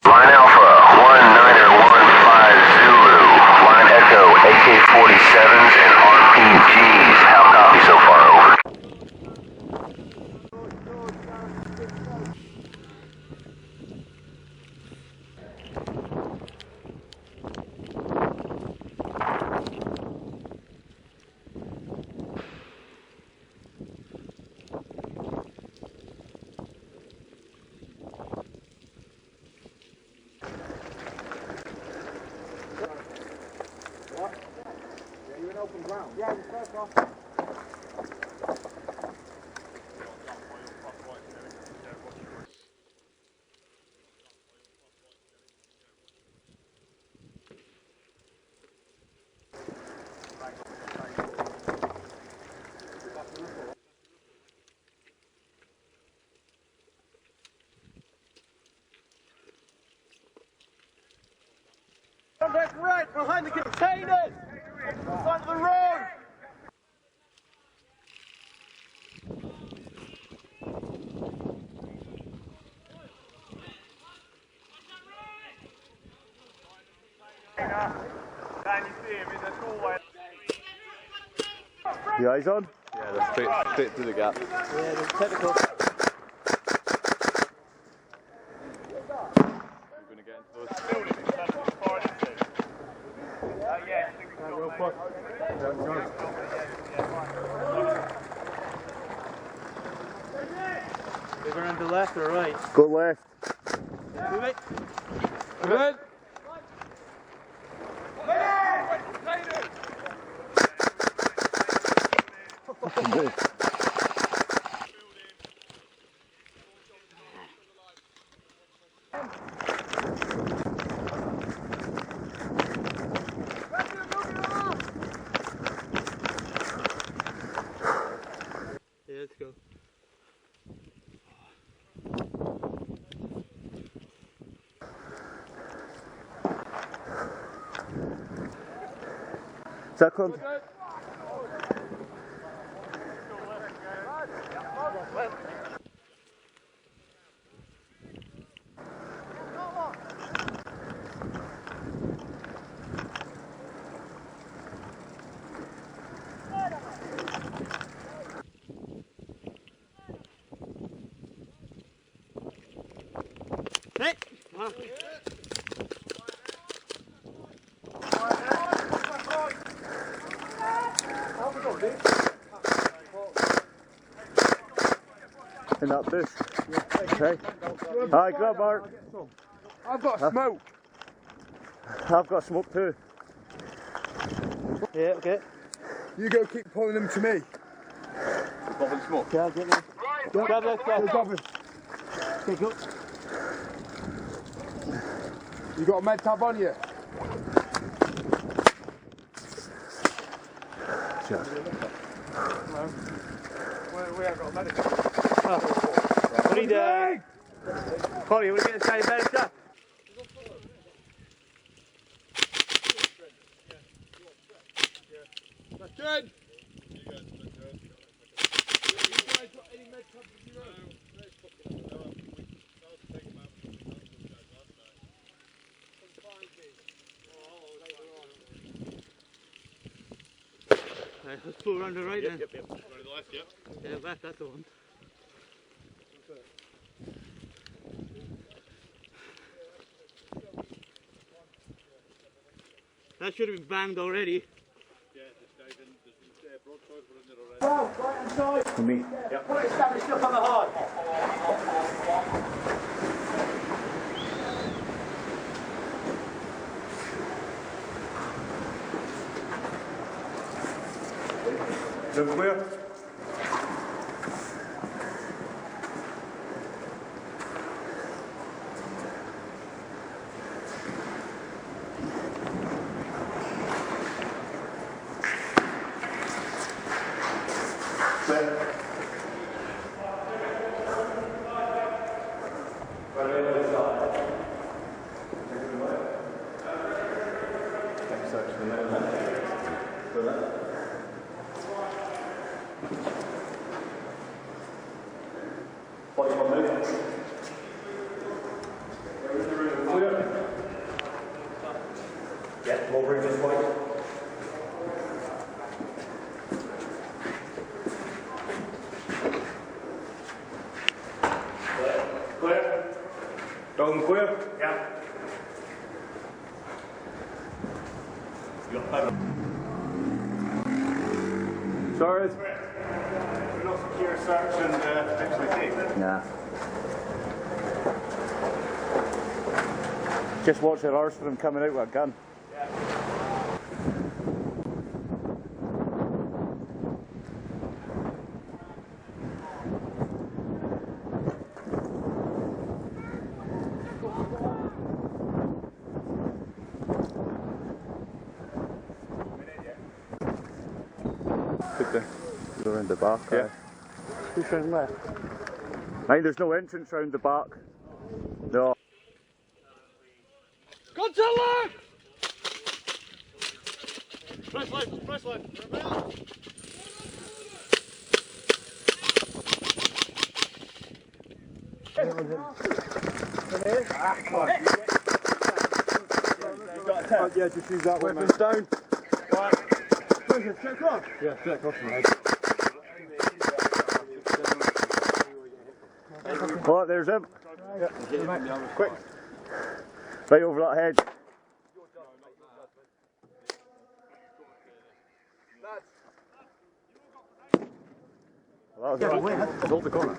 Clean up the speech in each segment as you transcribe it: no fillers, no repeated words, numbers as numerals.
Line Alpha, 1915 Zulu. Line Echo, AK-47s and RPGs. How copy so far, over? Yeah, it's first off. Contact right behind the containers! In front of the road! Can you see him in the doorway? The eyes on? Yeah, they're fit to the gap. Yeah, there's technical. We're going to get into those. Yeah. Real quick. We're going to the left or right? Go left. Move it. Good. Yeah, let's go. Second. Hey! Come on. In that bush. Okay. Alright, grab Mark. I've got smoke. I've got smoke too. Yeah, okay. You go keep pulling them to me. Bobbing smoke. Yeah, get me. Grab that stuff. Okay, go. You got a med tab on you? We have got a medic. What are you doing? Polly, you want to get this guy a better shot? That's good. Right, let's pull around the right then. Yep. Right to the left, yep. Yeah, left, that's the one. That should have been banged already. Yeah, this guy's in, there's broadsides were in there already. Oh, right hand side. For me. Yep. Put it established up on the hard. Look clear. Yeah, more room this way. Clear. Dome clear? Yeah. You got better. Sorry. We're not secure search and actually Nah. Just watch the arse for him coming out with a gun. Could be. Go around the back. Yeah. Who's round there? Mind, there's no entrance round the back. No. Godzilla! Press left, press left. Remember? Yeah, just use that one, man. Weapons down. Check off. Yeah, check off. Oh, there's him. Yeah. Quick. Right over that hedge. Well, that was hold the corner.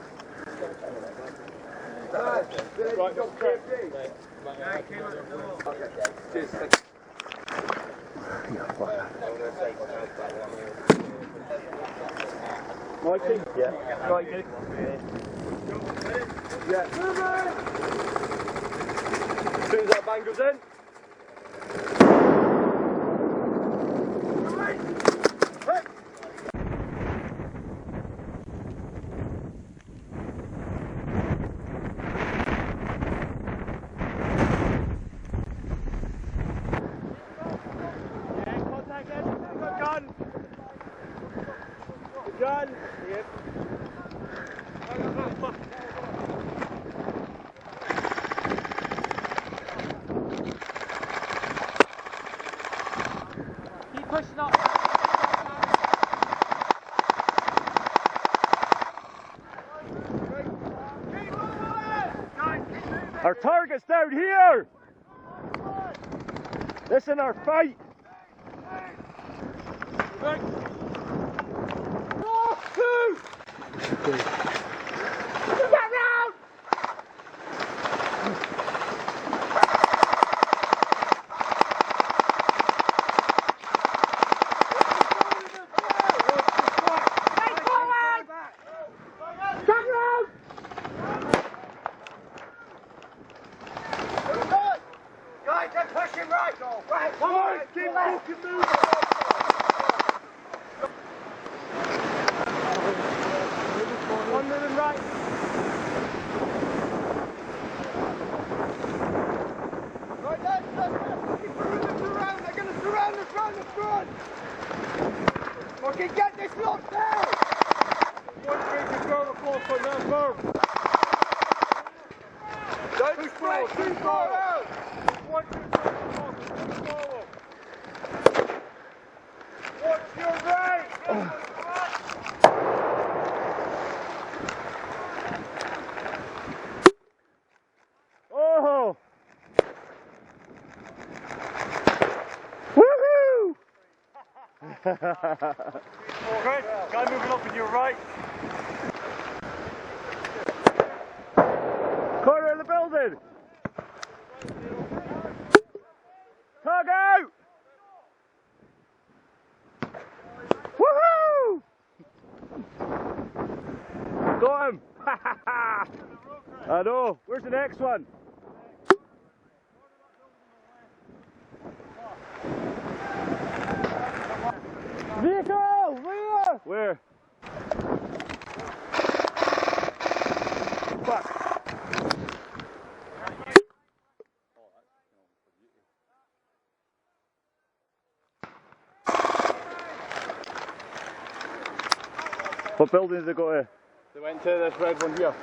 Right, cheers. Mikey? Yeah. Right, good. Yeah. As soon as that bang goes in. Gun! Yep. Keep pushing up. Our target's down here! This is our fight! Guys, they're pushing right! Right! Come on! Keep fucking moving! One moving right! Right, let's keep moving around! They're gonna surround us round the front! Fucking get this locked down! One thing to go the floor for that firm! Don't push forward! Too far out! One, two, three, forward! Watch your right! Oh! Woohoo! Okay, guy moving up in your right. Corner of the building! Tug out! Woohoo! Got him! I know. Where's the next one? Vehicle! Rear! Where? Fuck. What building did they go to? They went to this red one here.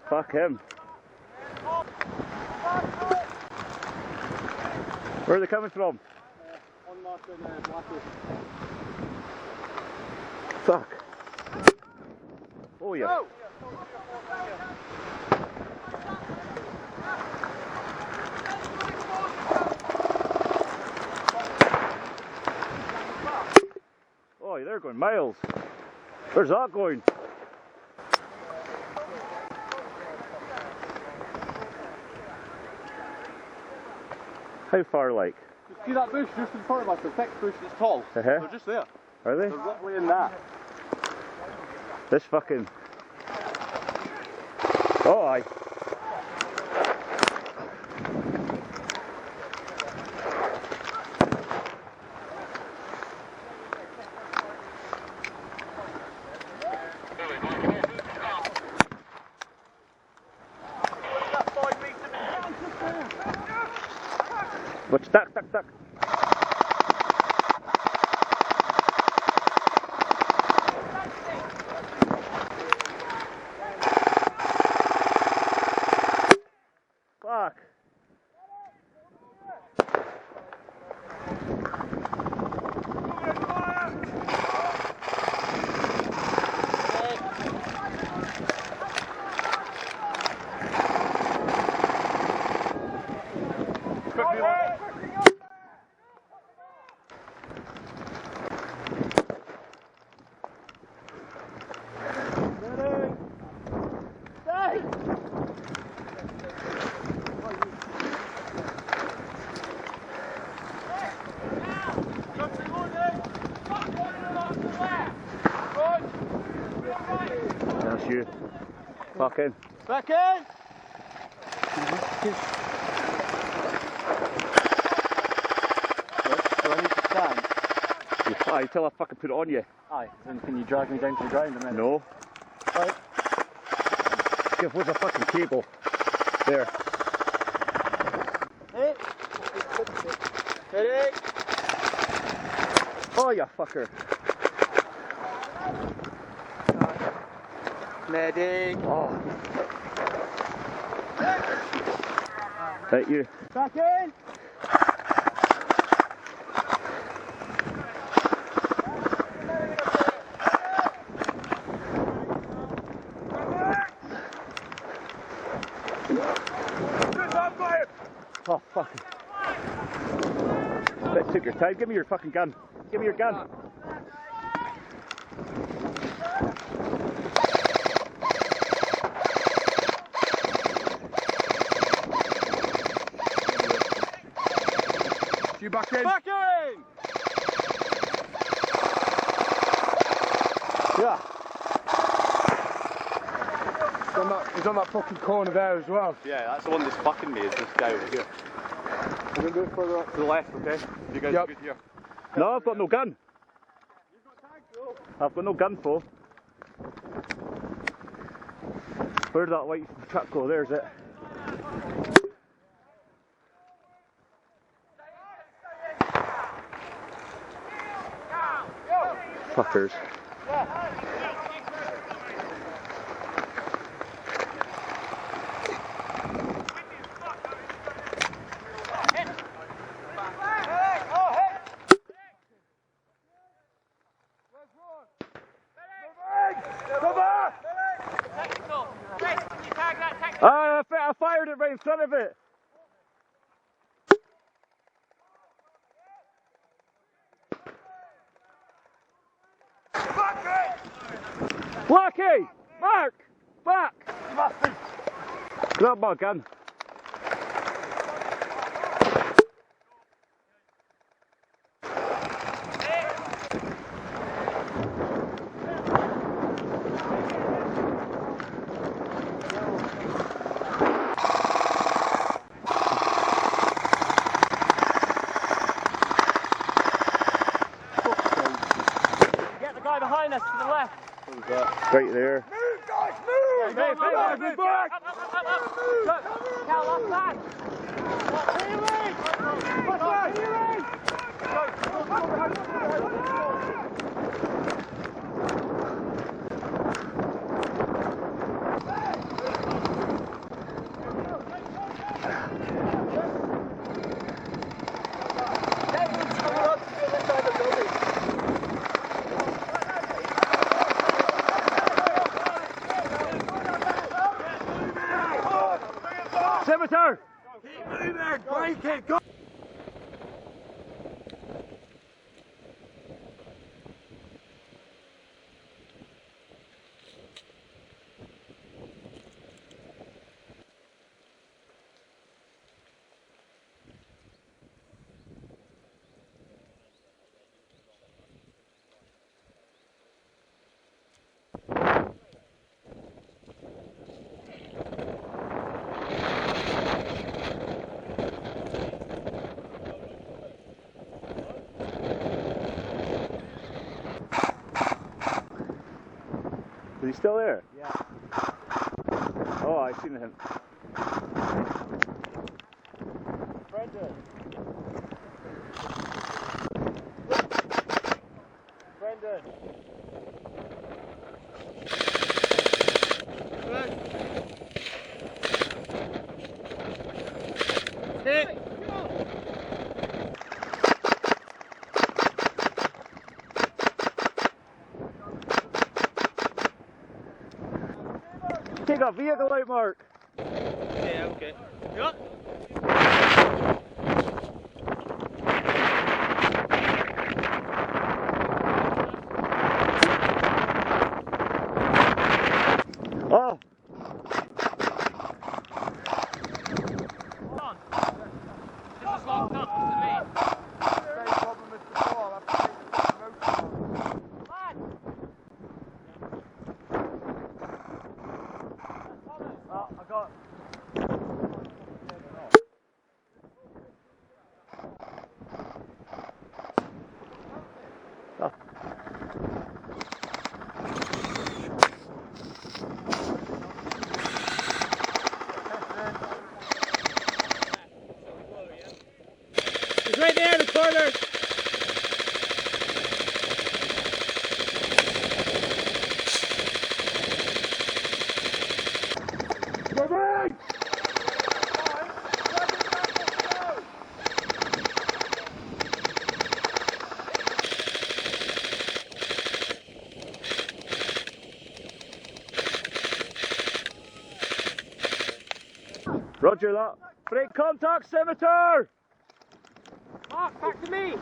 Fuck him. Where are they coming from? Fuck. Oh yeah. Go! Oh, they're going miles. Where's that going? How far, like? You see that bush just in front of us, the thick bush that's tall? They're just there. Are they? They're literally in that. This fucking... Oh, aye. What's duck. Fuck. That's you. Fucking. Back in! Do I need to stand? Aye, till I fucking put it on you. Aye, then can you drag me down to the ground a minute? No. Right. Where's a fucking cable? There. Hey! Ready? Oh, you fucker. Medic! Oh. Thank you. Back in! Oh, fuck. That took your time. Give me your fucking gun. Give me your gun. You back in? Back in! Yeah. He's on that fucking corner there as well. Yeah, that's the one that's fucking me, is this guy over here. We're going to go further up to the left, okay? You guys are good here. No, I've got no gun. You've got tags, though. I've got no gun for. Where'd that white truck go? There's it. Fuckers. I fired it right in front of it. Blackie! Mark! Back! Grab my gun. Get the guy behind us to the left. Right there. Move, guys, move! Move back! Look, Cal, off that! Scimitar! Keep moving! Break it! Go! Is he still there? Yeah. Oh, I seen him. Brendan. Brendan. Hit. Take a vehicle out, Mark. Yeah, okay. Yep. Oh! This is locked up, what's the mean? Same problem as before. I'll have to take the motor off. Oh, I got. He's right there in the corner. Moving! Roger that. Break contact, Scimitar! Mark, back to me.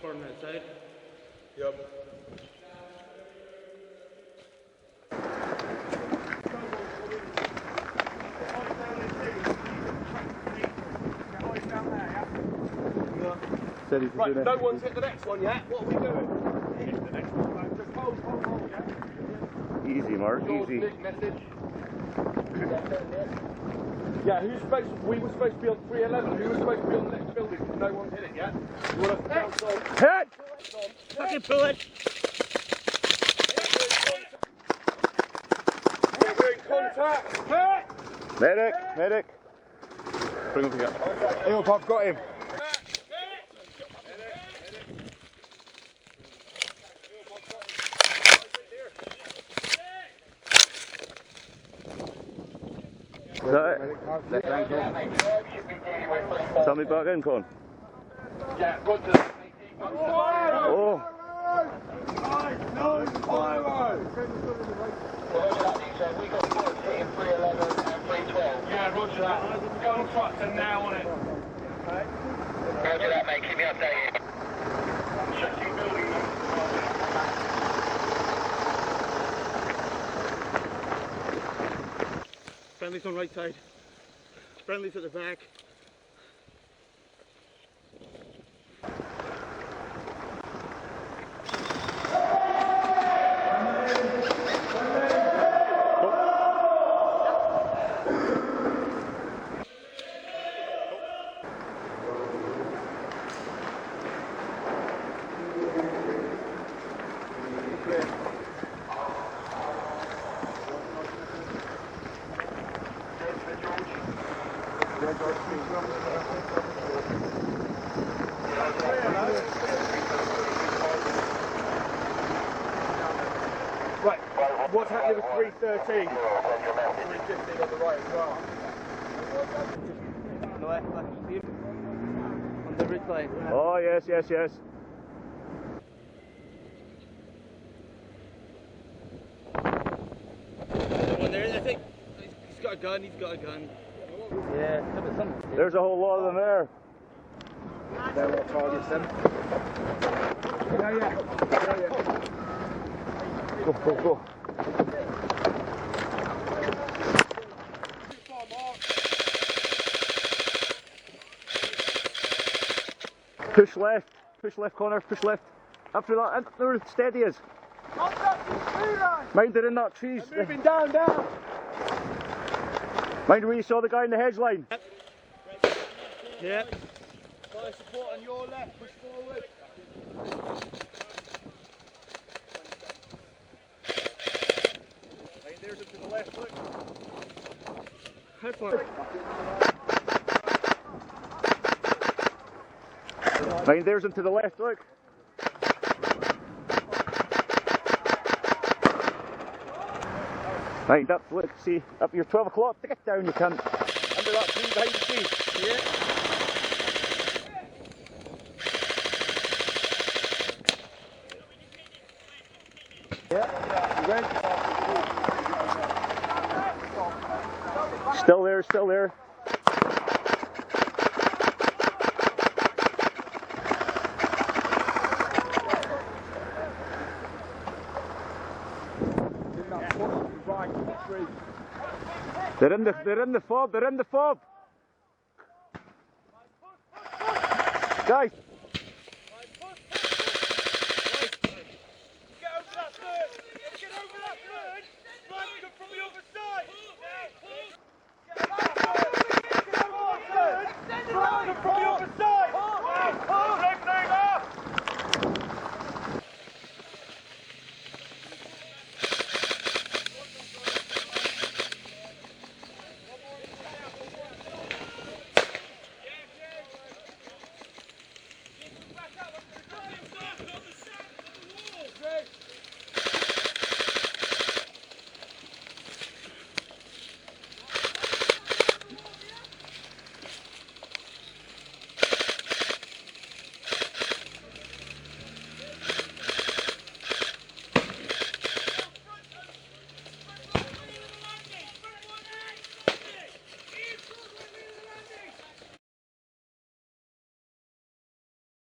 Corner outside. Yep. Said he's Right, doing no it. one's hit the next one yet. What are we doing? Hit the next one, mate. Just hold, yeah? Easy, Mark, Yours, easy. Nick, message. Yeah, we were supposed to be on 311. Who was supposed to be on the next building? No one's hit it yet. You want to bounce on? Hit! Fucking pull it. Medic! Medic! Bring him together. Hey up, I've got him. Is that it? Left ankle. Tell me back in, Con. Yeah, good to Oh! we got 14, 311 and 312. Yeah, roger that. Go on tractor now on it. Roger that, mate. Keep me updated. Checking building. Friendly's on right side. Friendly's at the back. Right, what's happening with 313? 315 on the right as well. On the left, on the ridge line. Oh, yes, yes, yes. One there, I think. He's got a gun, he's got a gun. Yeah, There's a whole lot of them there. They're what targets them. Yeah. Go, go, go. Push left corner, push left. After that, and there, steady as. Mind they're in that trees. moving down. Mind where you saw the guy in the hedge line. Yep. Fire support on your left, push forward. Right, there's up to the left, look. How far? Mind there's him to the left, look. Mind up, look, see, up your 12 o'clock, get down you can. Under that tree behind the tree. Yeah. Still there, still there. They're in the fob, they're in the fob. Guys. Get over that bird! Get over that bird! Right, come from the other side!